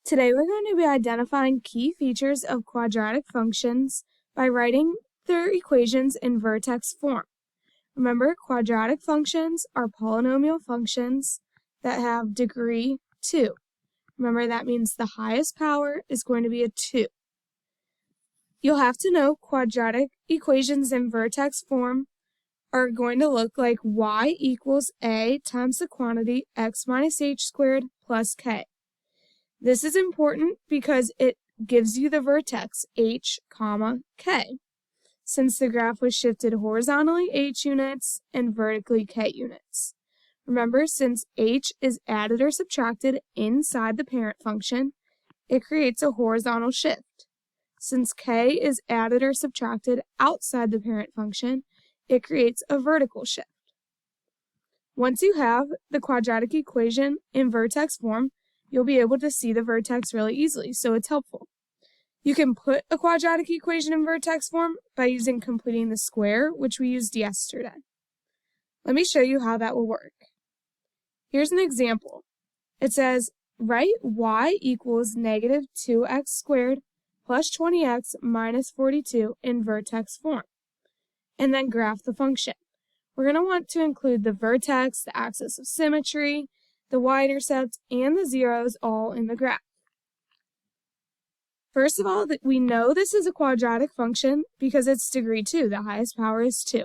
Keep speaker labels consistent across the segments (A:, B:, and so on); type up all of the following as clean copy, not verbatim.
A: Today we're going to be identifying key features of quadratic functions by writing their equations in vertex form. Remember, quadratic functions are polynomial functions that have degree 2. Remember, that means the highest power is going to be a 2. You'll have to know quadratic equations in vertex form are going to look like y equals a times the quantity x minus h squared plus k. This is important because it gives you the vertex h, k, since the graph was shifted horizontally h units and vertically k units. Remember, since h is added or subtracted inside the parent function, it creates a horizontal shift. Since k is added or subtracted outside the parent function, it creates a vertical shift. Once you have the quadratic equation in vertex form, you'll be able to see the vertex really easily, so it's helpful. You can put a quadratic equation in vertex form by using completing the square, which we used yesterday. Let me show you how that will work. Here's an example. It says, write y equals negative 2x squared plus 20x minus 42 in vertex form, and then graph the function. We're going to want to include the vertex, the axis of symmetry, the y-intercept, and the zeros all in the graph. First of all, we know this is a quadratic function because it's degree 2. The highest power is 2.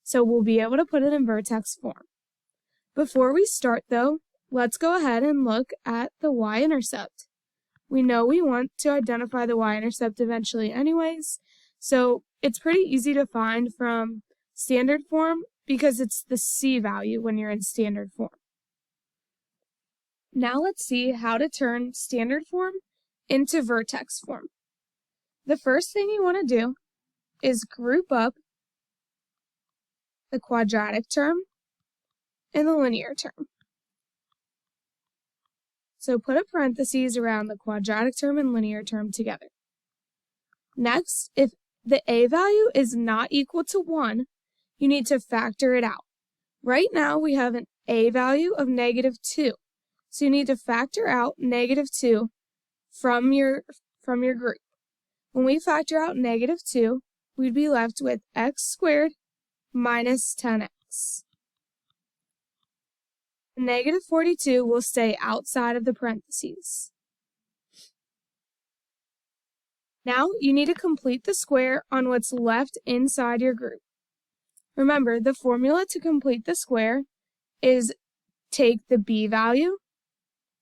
A: So we'll be able to put it in vertex form. Before we start, though, let's go ahead and look at the y-intercept. We know we want to identify the y-intercept eventually anyways, so it's pretty easy to find from standard form because it's the c value when you're in standard form. Now let's see how to turn standard form into vertex form. The first thing you want to do is group up the quadratic term and the linear term. So put a parenthesis around the quadratic term and linear term together. Next, if the a value is not equal to 1, you need to factor it out. Right now we have an a value of negative 2. So you need to factor out negative 2 from your group. When we factor out negative 2, we'd be left with x squared minus 10x. Negative 42 will stay outside of the parentheses. Now you need to complete the square on what's left inside your group. Remember, the formula to complete the square is take the b value,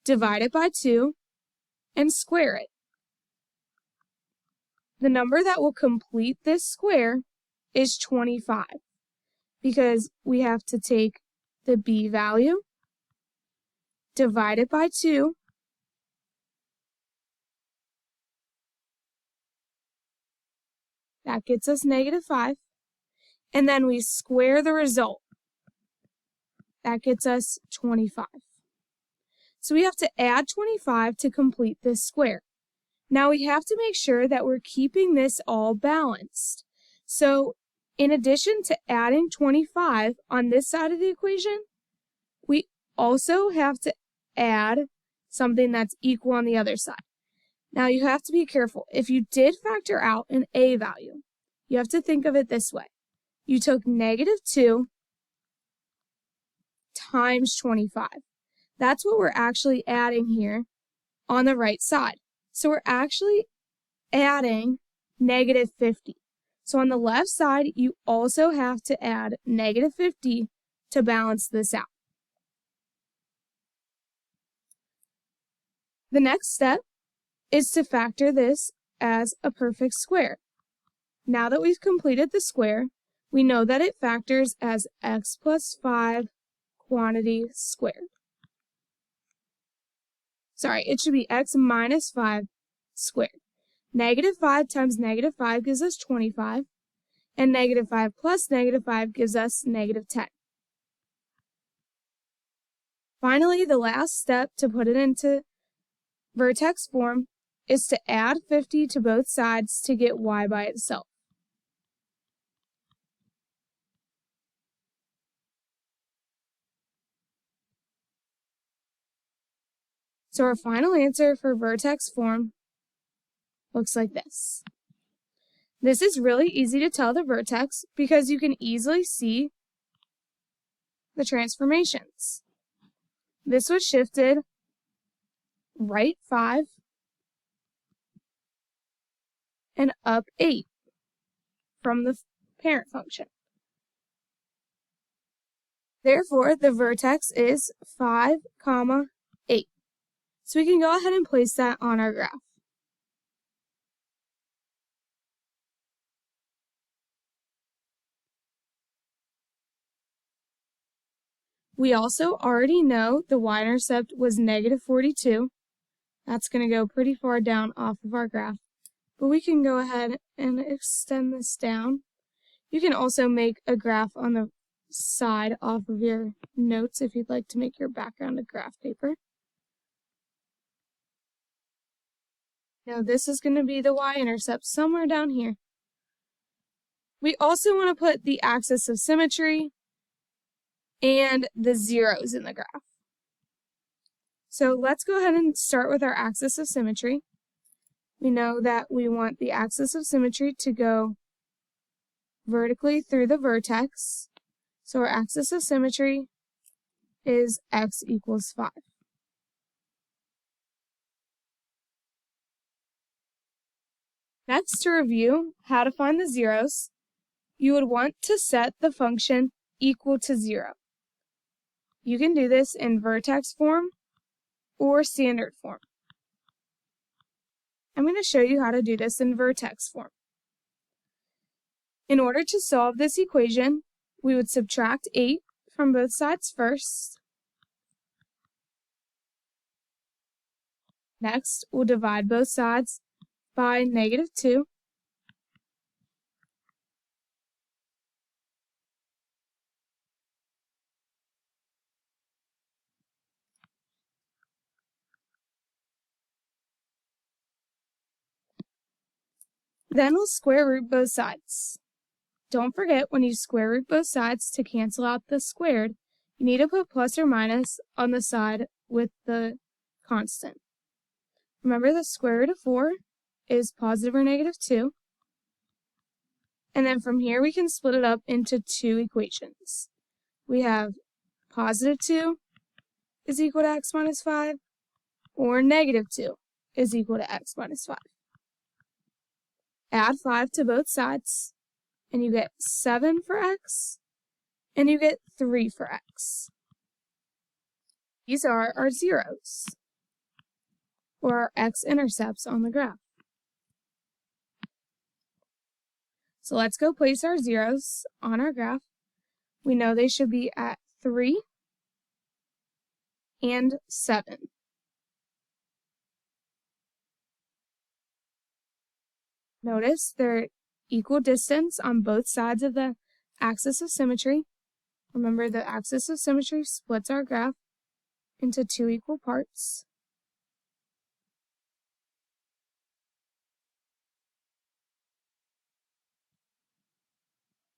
A: divide it by 2, and square it. The number that will complete this square is 25 because we have to take the b value, divide it by 2, that gets us negative 5, and then we square the result. That gets us 25. So we have to add 25 to complete this square. Now we have to make sure that we're keeping this all balanced. So in addition to adding 25 on this side of the equation, we also have to add something that's equal on the other side. Now you have to be careful. If you did factor out an a value, you have to think of it this way. You took negative 2 times 25. That's what we're actually adding here on the right side. So we're actually adding negative 50. So on the left side, you also have to add negative 50 to balance this out. The next step is to factor this as a perfect square. Now that we've completed the square, we know that it factors as x plus 5 quantity squared. Sorry, it should be x minus 5 squared. Negative 5 times negative 5 gives us 25, and negative 5 plus negative 5 gives us negative 10. Finally, the last step to put it into vertex form is to add 50 to both sides to get y by itself. So our final answer for vertex form looks like this. This is really easy to tell the vertex because you can easily see the transformations. This was shifted right 5 and up 8 from the parent function. Therefore, the vertex is 5, 8. So we can go ahead and place that on our graph. We also already know the y-intercept was negative 42. That's going to go pretty far down off of our graph. But we can go ahead and extend this down. You can also make a graph on the side off of your notes if you'd like to make your background a graph paper. Now this is going to be the y-intercept somewhere down here. We also want to put the axis of symmetry and the zeros in the graph. So let's go ahead and start with our axis of symmetry. We know that we want the axis of symmetry to go vertically through the vertex. So our axis of symmetry is x equals 5. Next, to review how to find the zeros, you would want to set the function equal to 0. You can do this in vertex form or standard form. I'm going to show you how to do this in vertex form. In order to solve this equation, we would subtract 8 from both sides first. Next, we'll divide both sides by negative 2. Then we'll square root both sides. Don't forget, when you square root both sides, to cancel out the squared, you need to put plus or minus on the side with the constant. Remember, the square root of 4 is positive or negative 2. And then from here, we can split it up into two equations. We have positive 2 is equal to x minus 5, or negative 2 is equal to x minus 5. Add 5 to both sides, and you get 7 for x, and you get 3 for x. These are our zeros, or our x-intercepts on the graph. So let's go place our zeros on our graph. We know they should be at 3 and 7. Notice they're equal distance on both sides of the axis of symmetry. Remember, the axis of symmetry splits our graph into two equal parts.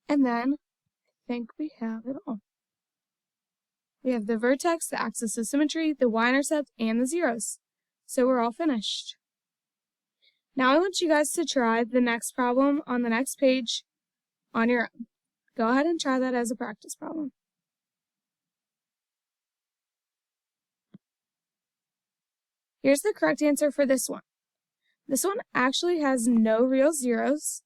A: And then, I think we have it all. We have the vertex, the axis of symmetry, the y-intercept, and the zeros. So we're all finished. Now I want you guys to try the next problem on the next page on your own. Go ahead and try that as a practice problem. Here's the correct answer for this one. This one actually has no real zeros.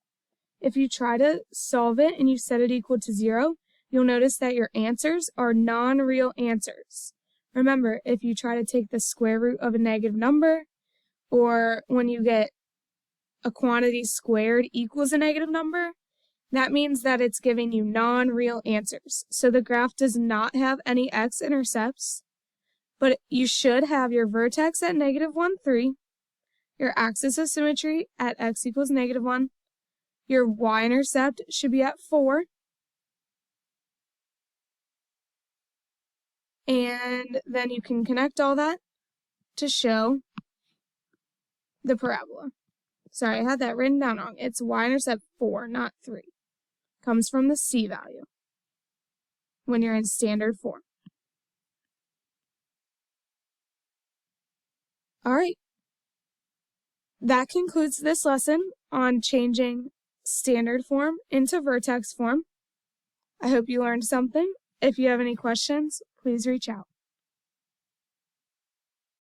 A: If you try to solve it and you set it equal to 0, you'll notice that your answers are non-real answers. Remember, if you try to take the square root of a negative number, or when you get a quantity squared equals a negative number, that means that it's giving you non-real answers. So the graph does not have any x-intercepts, but you should have your vertex at negative 1, 3, your axis of symmetry at x equals negative 1, your y-intercept should be at 4, and then you can connect all that to show the parabola. Sorry, I had that written down wrong. It's y-intercept 4, not 3. Comes from the c value when you're in standard form. All right. That concludes this lesson on changing standard form into vertex form. I hope you learned something. If you have any questions, please reach out.